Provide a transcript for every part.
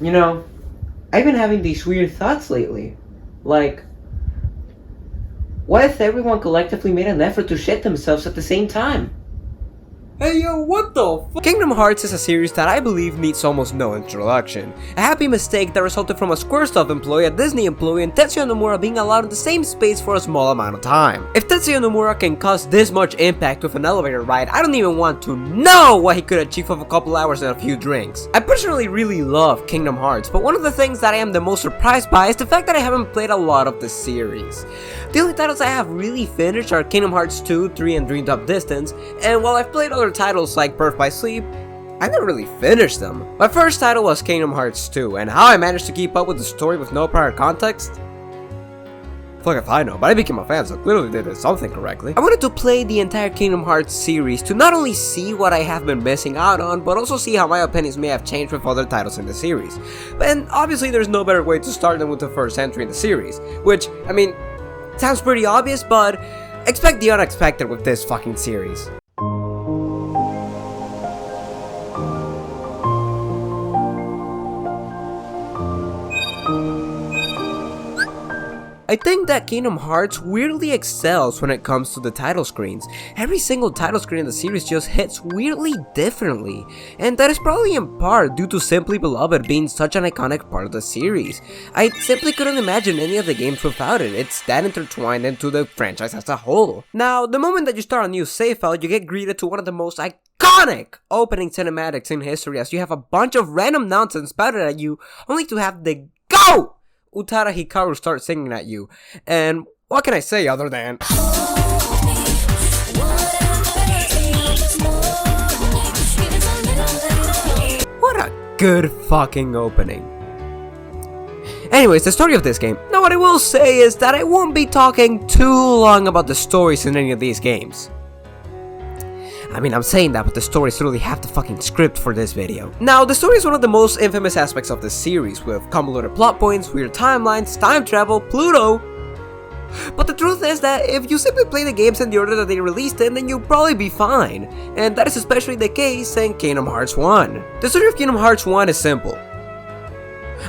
You know, I've been having these weird thoughts lately. Like, what if everyone collectively made an effort to shit themselves at the same time? Hey yo, what the fuck? Kingdom Hearts is a series that I believe needs almost no introduction. A happy mistake that resulted from a Squaresoft employee, a Disney employee, and Tetsuya Nomura being allowed in the same space for a small amount of time. If Tetsuya Nomura can cause this much impact with an elevator ride, I don't even want to know what he could achieve with a couple hours and a few drinks. I personally really love Kingdom Hearts, but one of the things that I am the most surprised by is the fact that I haven't played a lot of the series. The only titles I have really finished are Kingdom Hearts 2, 3, and Dream Drop Distance, and while I've played other titles like Birth by Sleep, I never really finished them. My first title was Kingdom Hearts 2, and how I managed to keep up with the story with no prior context? Fuck if I know, but I became a fan, so clearly they did something correctly. I wanted to play the entire Kingdom Hearts series to not only see what I have been missing out on, but also see how my opinions may have changed with other titles in the series. And obviously there's no better way to start than with the first entry in the series, which, I mean, sounds pretty obvious, but expect the unexpected with this fucking series. I think that Kingdom Hearts weirdly excels when it comes to the title screens. Every single title screen in the series just hits weirdly differently, and that is probably in part due to Simply Beloved being such an iconic part of the series. I simply couldn't imagine any of the games without it. It's that intertwined into the franchise as a whole. Now, the moment that you start a new save file, you get greeted to one of the most iconic opening cinematics in history, as you have a bunch of random nonsense spouted at you, only to have the GOAT! Utada Hikaru starts singing at you, and what can I say other than what a good fucking opening. Anyways, the story of this game. Now what I will say is that I won't be talking too long about the stories in any of these games. I mean, I'm saying that, but the story is literally half the fucking script for this video. Now, the story is one of the most infamous aspects of this series, with convoluted plot points, weird timelines, time travel, Pluto. But the truth is that if you simply play the games in the order that they released in, then you'll probably be fine. And that is especially the case in Kingdom Hearts 1. The story of Kingdom Hearts 1 is simple.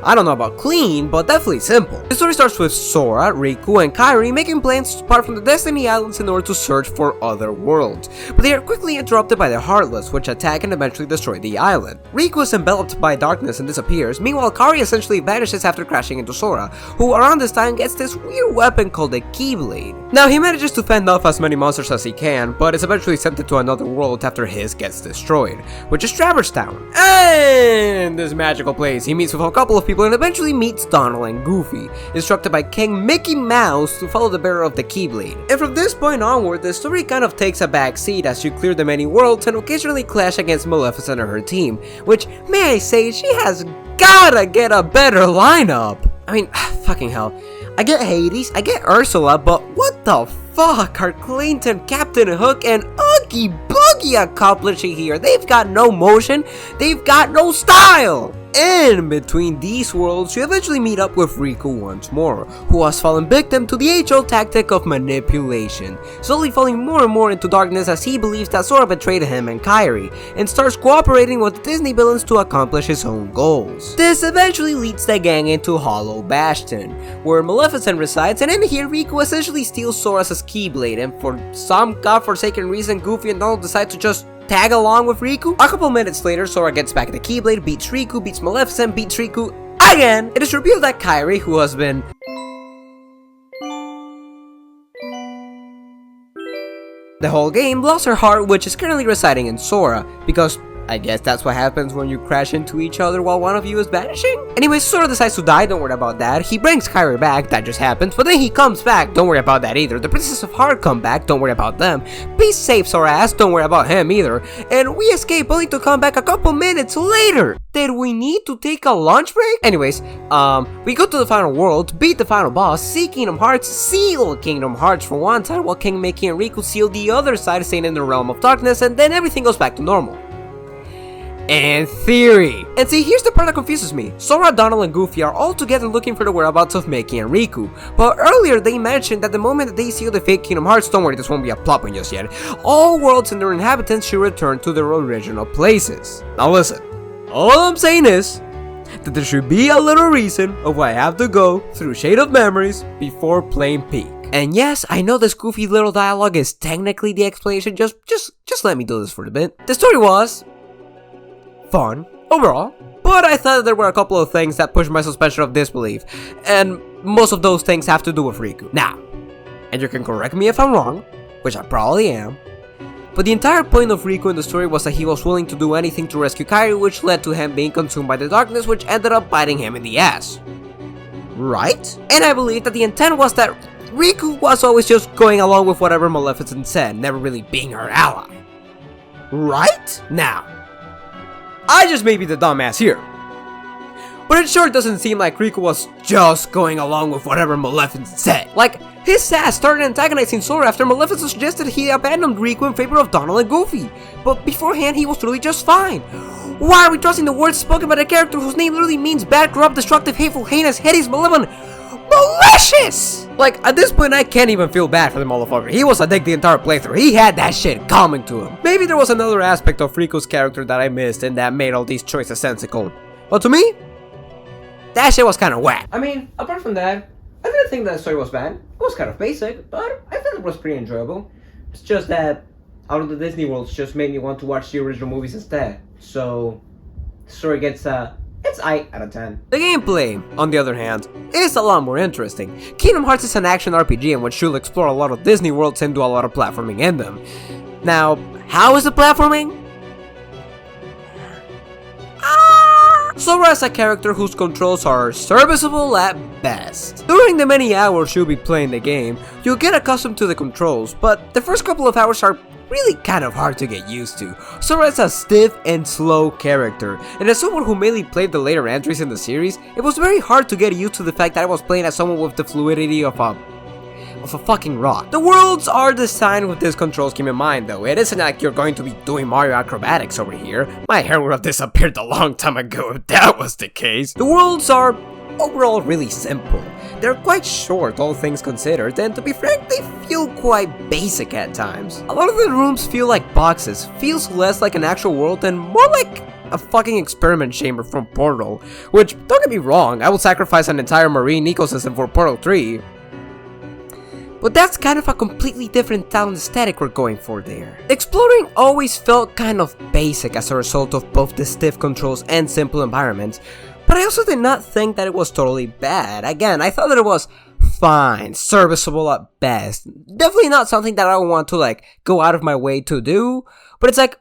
I don't know about clean, but definitely simple. The story starts with Sora, Riku, and Kairi making plans to depart from the Destiny Islands in order to search for other worlds, but they are quickly interrupted by the Heartless, which attack and eventually destroy the island. Riku is enveloped by darkness and disappears, meanwhile Kairi essentially vanishes after crashing into Sora, who around this time gets this weird weapon called the Keyblade. Now he manages to fend off as many monsters as he can, but is eventually sent into another world after his gets destroyed, which is Traverse Town. And in this magical place, he meets with a couple of people and eventually meets Donald and Goofy, instructed by King Mickey Mouse to follow the bearer of the Keyblade. And from this point onward, the story kind of takes a back seat as you clear the many worlds and occasionally clash against Maleficent and her team, which, may I say, she has gotta get a better lineup. I mean, fucking hell. I get Hades, I get Ursula, but what the fuck are Clayton, Captain Hook, and Oogie Boogie accomplishing here? They've got no motion, they've got no style! In between these worlds, you eventually meet up with Riku once more, who has fallen victim to the age-old tactic of manipulation, slowly falling more and more into darkness as he believes that Sora betrayed him and Kairi, and starts cooperating with the Disney villains to accomplish his own goals. This eventually leads the gang into Hollow Bastion, where Maleficent resides, and in here Riku essentially steals Sora's Keyblade, and for some godforsaken reason, Goofy and Donald decide to just tag along with Riku. A couple minutes later, Sora gets back the Keyblade, beats Riku, beats Maleficent, beats Riku again. It is revealed that Kairi, who has been the whole game, lost her heart, which is currently residing in Sora, because I guess that's what happens when you crash into each other while one of you is vanishing? Anyways, Sora decides to die, don't worry about that. He brings Kairi back, that just happens, but then he comes back, don't worry about that either. The Princess of Heart come back, don't worry about them. Beast saves our ass, don't worry about him either. And we escape only to come back a couple minutes later. Did we need to take a lunch break? Anyways, we go to the final world, beat the final boss, see Kingdom Hearts, seal Kingdom Hearts for one side, while King Mickey and Riku seal the other side, staying in the realm of darkness, and then everything goes back to normal. And theory. And see, here's the part that confuses me. Sora, Donald, and Goofy are all together looking for the whereabouts of Mickey and Riku, but earlier they mentioned that the moment that they seal the fake Kingdom Hearts, don't worry, this won't be a plot point just yet, all worlds and their inhabitants should return to their original places. Now listen, all I'm saying is, that there should be a little reason of why I have to go through Shade of Memories before playing Peak. And yes, I know this goofy little dialogue is technically the explanation, just let me do this for a bit. The story was fun overall, but I thought there were a couple of things that pushed my suspension of disbelief, and most of those things have to do with Riku. Now, and you can correct me if I'm wrong, which I probably am, but the entire point of Riku in the story was that he was willing to do anything to rescue Kairi, which led to him being consumed by the darkness, which ended up biting him in the ass. Right? And I believe that the intent was that Riku was always just going along with whatever Maleficent said, never really being her ally. Right? Now, I just may be the dumbass here, but it sure doesn't seem like Riku was just going along with whatever Maleficent said. Like, his sass started antagonizing Sora after Maleficent suggested he abandoned Riku in favor of Donald and Goofy, but beforehand he was really just fine. Why are we trusting the words spoken by the character whose name literally means bad, corrupt, destructive, hateful, heinous, hideous, malevolent, malicious? Like, at this point I can't even feel bad for the motherfucker. He was a dick the entire playthrough. He had that shit coming to him. Maybe there was another aspect of Riku's character that I missed and that made all these choices sensical. But to me, that shit was kinda whack. I mean, apart from that, I didn't think that the story was bad. It was kind of basic, but I thought it was pretty enjoyable. It's just that out of the Disney worlds just made me want to watch the original movies instead. So, the story gets it's 8 out of 10. The gameplay, on the other hand, is a lot more interesting. Kingdom Hearts is an action RPG in which you'll explore a lot of Disney worlds and do a lot of platforming in them. Now, how is the platforming? Sora is a character whose controls are serviceable at best. During the many hours you'll be playing the game, you'll get accustomed to the controls, but the first couple of hours are really kind of hard to get used to. Sora is a stiff and slow character, and as someone who mainly played the later entries in the series, it was very hard to get used to the fact that I was playing as someone with the fluidity of a fucking rock. The worlds are designed with this control scheme in mind though. It isn't like you're going to be doing Mario acrobatics over here. My hair would have disappeared a long time ago if that was the case. The worlds are overall really simple. They're quite short, all things considered, and to be frank, they feel quite basic at times. A lot of the rooms feel like boxes, feels less like an actual world and more like a fucking experiment chamber from Portal. Which, don't get me wrong, I will sacrifice an entire marine ecosystem for Portal 3. But that's kind of a completely different town aesthetic we're going for there. Exploring always felt kind of basic as a result of both the stiff controls and simple environments, but I also did not think that it was totally bad. Again, I thought that it was fine, serviceable at best. Definitely not something that I would want to like go out of my way to do, but it's like,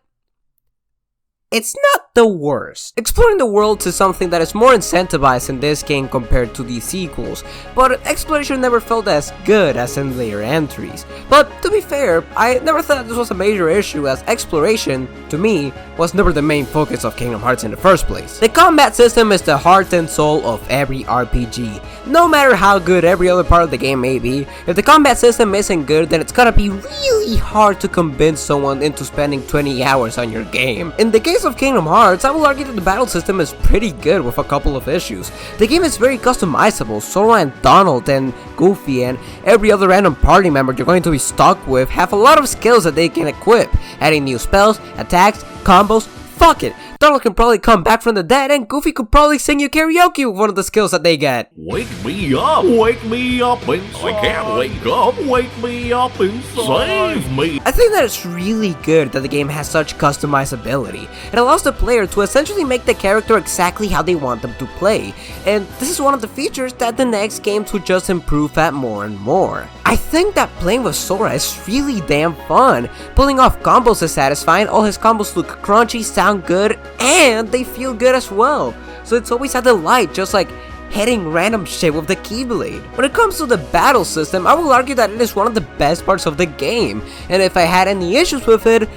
it's not the worst. Exploring the worlds is something that is more incentivized in this game compared to the sequels, but exploration never felt as good as in later entries. But to be fair, I never thought this was a major issue, as exploration, to me, was never the main focus of Kingdom Hearts in the first place. The combat system is the heart and soul of every RPG. No matter how good every other part of the game may be, if the combat system isn't good, then it's gonna be really hard to convince someone into spending 20 hours on your game. In the case of Kingdom Hearts, I will argue that the battle system is pretty good with a couple of issues. The game is very customizable. Sora and Donald and Goofy and every other random party member you're going to be stuck with have a lot of skills that they can equip, adding new spells, attacks, combos. Fuck it, Donald can probably come back from the dead, and Goofy could probably sing you karaoke with one of the skills that they get. Wake me up inside. I can't wake up inside. Save me. I think that it's really good that the game has such customizability. It allows the player to essentially make the character exactly how they want them to play, and this is one of the features that the next games will just improve at more and more. I think that playing with Sora is really damn fun. Pulling off combos is satisfying, all his combos look crunchy, sound good, and they feel good as well. So it's always a delight, just like hitting random shit with the Keyblade. When it comes to the battle system, I will argue that it is one of the best parts of the game, and if I had any issues with it,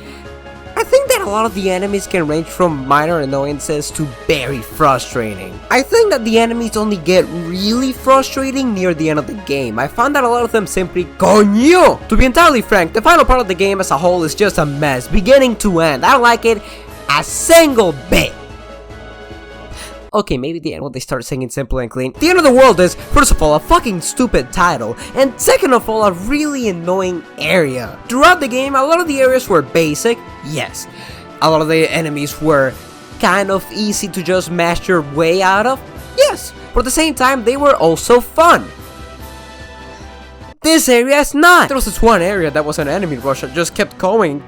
I think that a lot of the enemies can range from minor annoyances to very frustrating. I think that the enemies only get really frustrating near the end of the game. I found that a lot of them simply coño! To be entirely frank, the final part of the game as a whole is just a mess, beginning to end. I don't like it a single bit. Okay, maybe the end when they start singing Simple and Clean. The end of the world is, first of all, a fucking stupid title, and second of all, a really annoying area. Throughout the game, a lot of the areas were basic, yes. A lot of the enemies were kind of easy to just mash your way out of? Yes, but at the same time they were also fun. This area is not! There was this one area that was an enemy rush that just kept going,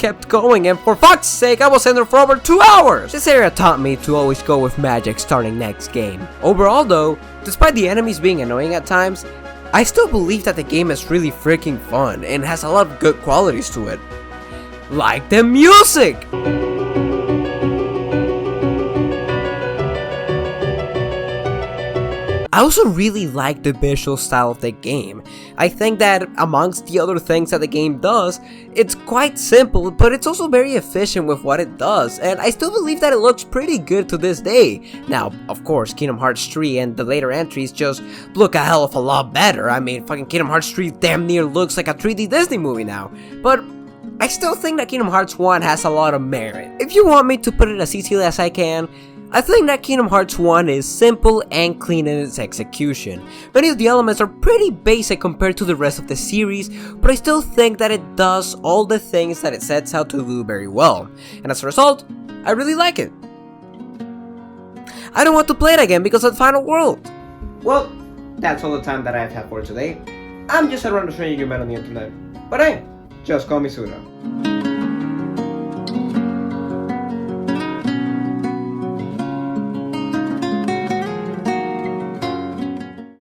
and for fuck's sake, I was in there for over 2 hours! This area taught me to always go with magic starting next game. Overall though, despite the enemies being annoying at times, I still believe that the game is really freaking fun and has a lot of good qualities to it. Like the music! I also really like the visual style of the game. I think that amongst the other things that the game does, it's quite simple, but it's also very efficient with what it does, and I still believe that it looks pretty good to this day. Now, of course, Kingdom Hearts 3 and the later entries just look a hell of a lot better. I mean, fucking Kingdom Hearts 3 damn near looks like a 3D Disney movie now, but I still think that Kingdom Hearts 1 has a lot of merit. If you want me to put it as easily as I can, I think that Kingdom Hearts 1 is simple and clean in its execution. Many of the elements are pretty basic compared to the rest of the series, but I still think that it does all the things that it sets out to do very well, and as a result, I really like it. I don't want to play it again because of the final world. Well, that's all the time that I've had for today. I'm just a random stranger you met on the internet, but hey, just call me Suda.